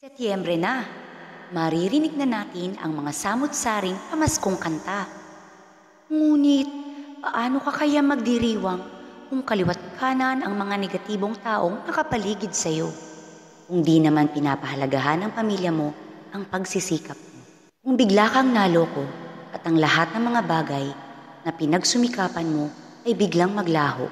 Setyembre na. Maririnig na natin ang mga samut-saring pamaskong kanta. Ngunit, paano ka kaya magdiriwang kung kaliwat kanan ang mga negatibong taong nakapaligid sa iyo? Kung di naman pinapahalagahan ng pamilya mo ang pagsisikap mo. Kung bigla kang naloko at ang lahat ng mga bagay na pinagsumikapan mo ay biglang maglaho.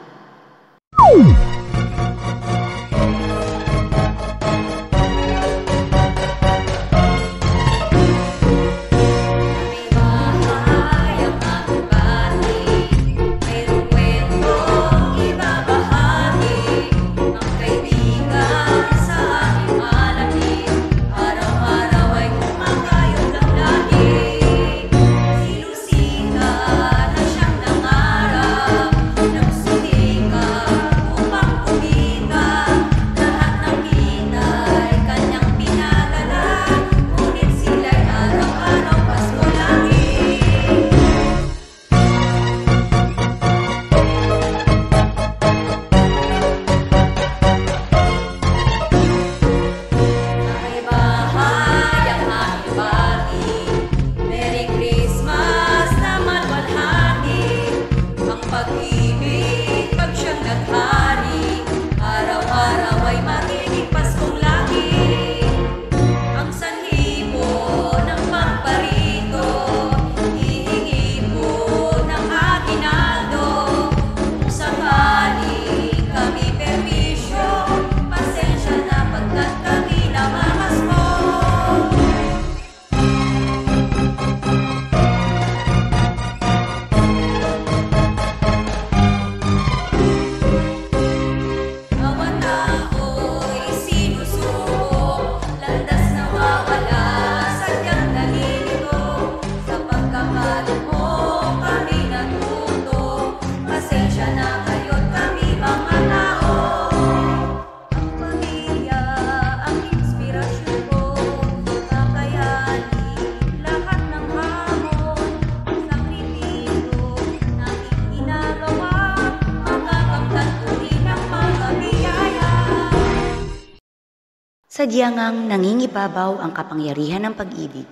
Sadyang ngang nangingibabaw ang kapangyarihan ng pag-ibig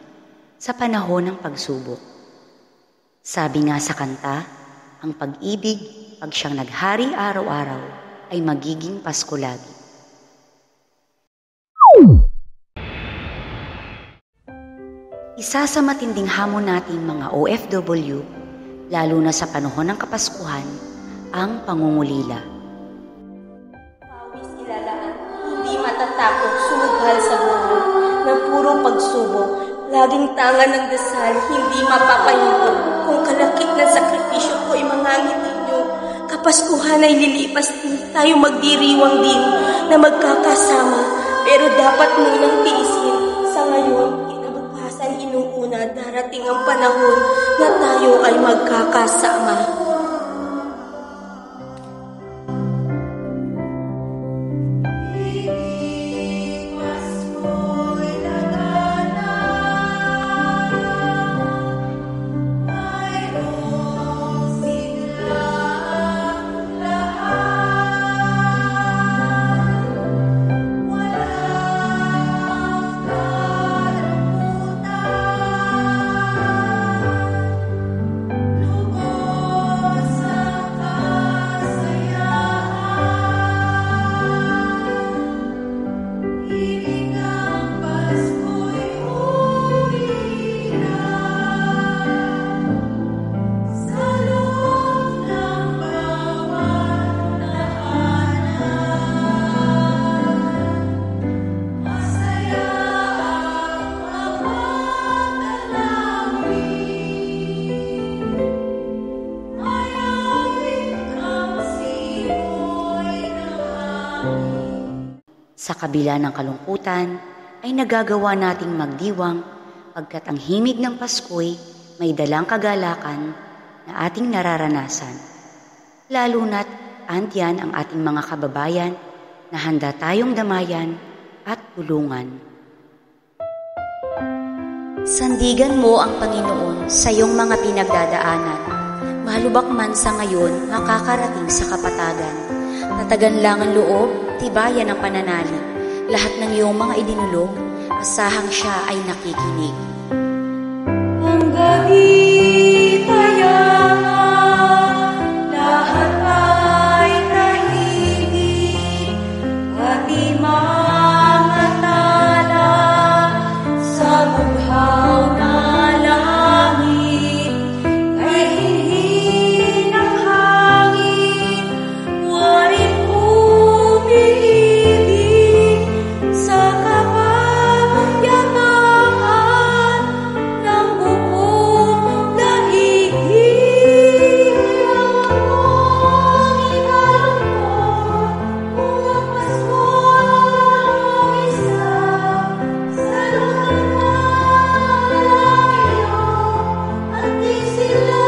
sa panahon ng pagsubok. Sabi nga sa kanta, ang pag-ibig, pag siyang naghari araw-araw, ay magiging Pasko lagi. Isa sa matinding hamon nating mga OFW, lalo na sa panahon ng Kapaskuhan, ang pangungulila. Pawis ilalaan, hindi matatapos sumugal sa buhay na puro pagsubok. Laging tanga ng dasal, hindi mapapayuko. Kung kalakip ng sakripisyo ko ay mangangiti nyo, Kapaskuhan ay lilipas din, tayo magdiriwang din na magkakasama. Pero dapat munang tiisin. Sa ngayon, kinabukasan inuuna, darating ang panahon na tayo ay magkakasama. Sa kabila ng kalungkutan, ay nagagawa nating magdiwang pagkat ang himig ng Pasko'y may dalang kagalakan na ating nararanasan. Lalo na't andyan ang ating mga kababayan na handa tayong damayan at tulungan. Sandigan mo ang Panginoon sa iyong mga pinagdadaanan. Malubak man sa ngayon, makakarating sa kapatagan. Tatagan lang ang loob, tibayan ang pananalig. Lahat ng iyong mga idinulog Asahang siya ay nakikinig. Ang gabi payaman, lahat ay tahimik, pati mga tala sa bughaw na langit, kay hinhin ng hangin, waring umiibig sa kapayapaan ng buong daigdig. Ang ikalungkot, unang Pasko ang isa, sa luha at di sila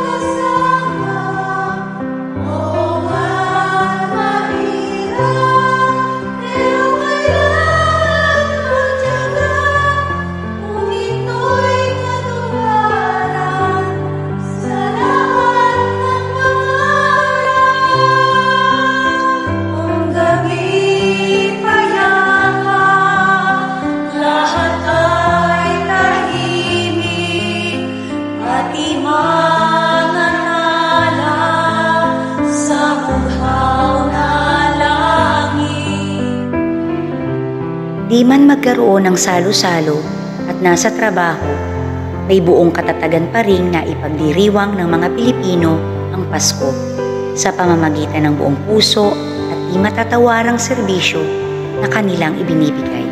kasama. Oo nga't mahirap, pero kailangan magtiyaga, kung ito'y katuparan sa lahat ng pangarap. Ang gabi payaman, lahat ay tahimik, pati mga tala sa bughaw na langit. Di man magkaroon ng salo-salo at nasa trabaho, may buong katatagan pa rin na ipagdiriwang ng mga Pilipino ang Pasko sa pamamagitan ng buong puso at di matatawarang serbisyo na kanilang ibinibigay.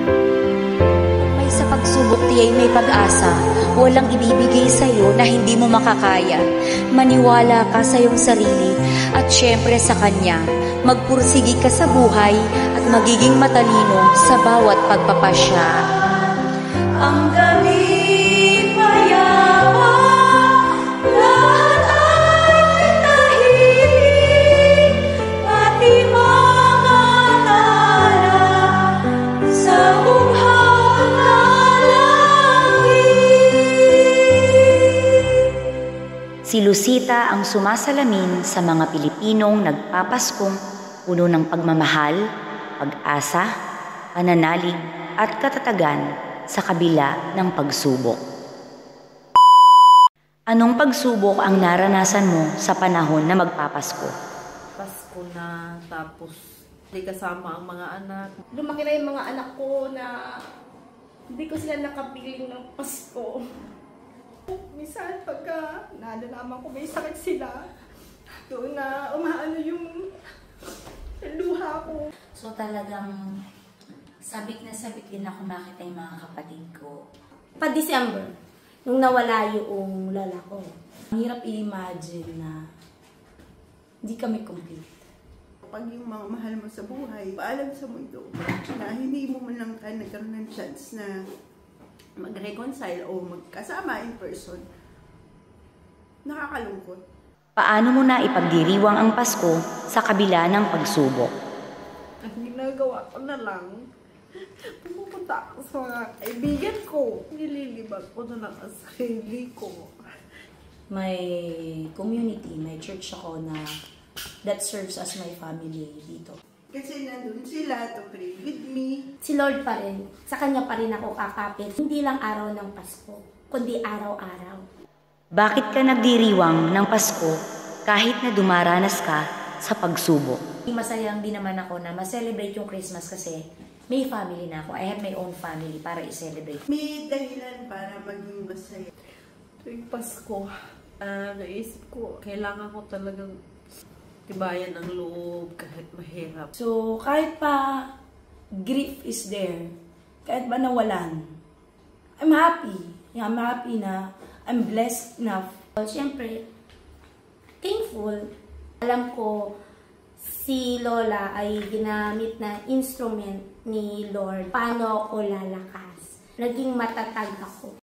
May sa pagsubok tiya'y may pag-asa, walang ibibigay sa'yo na hindi mo makakaya. Maniwala ka sa iyong sarili at syempre sa Kanya. Magpursigi ka sa buhay at magiging matalino sa bawat pagpapasya. Ang gabi payaman, lahat ay tahimik, pati mga tala sa bughaw na langit. Si Lucita ang sumasalamin sa mga Pilipinong nagpapaskong puno ng pagmamahal, pag-asa, pananalig at katatagan sa kabila ng pagsubok. Anong pagsubok ang naranasan mo sa panahon na magpapasko? Pasko na, tapos di kasama ang mga anak. Lumaki na yung mga anak ko na hindi ko sila nakapiling ng Pasko. Minsan pagka nalalaman ko may sakit sila, doon na umaano yung luha ko. So talagang sabik na sabik din ako makita yung mga kapatid ko. Pa-December, nung nawala yung lala ko, ang hirap i-imagine na hindi kami complete. Pag yung mga mahal mo sa buhay, paalam sa mundo, na hindi mo man lang ka nagkaroon ng chance na mag-reconcile o magkasama in person, nakakalungkot. Paano mo na ipagdiriwang ang Pasko sa kabila ng pagsubok? Ang ginagawa ko na lang, pumupunta ako sa mga kaibigan ko. Nililibag ko na lang ang sarili ko. May community, may church ako na that serves as my family dito. Kasi nandun sila to pray with me. Si Lord pa rin, sa Kanya pa rin ako kakapit. Hindi lang araw ng Pasko, kundi araw-araw. Bakit ka nagdiriwang ng Pasko kahit na dumaranas ka sa pagsubok? Masayang din naman ako na ma-celebrate yung Christmas kasi may family na ako. I have my own family para i-celebrate. May dahilan para maging masaya. Tuwing Pasko, naisip ko, kailangan ko talagang tibayan ang loob kahit mahirap. So kahit pa grief is there, kahit ba nawalan, I'm happy. I'm happy na I'm blessed enough. Siyempre, thankful. Alam ko, si Lola ay ginamit na instrument ni Lord. Paano ako lalakas? Naging matatag ako.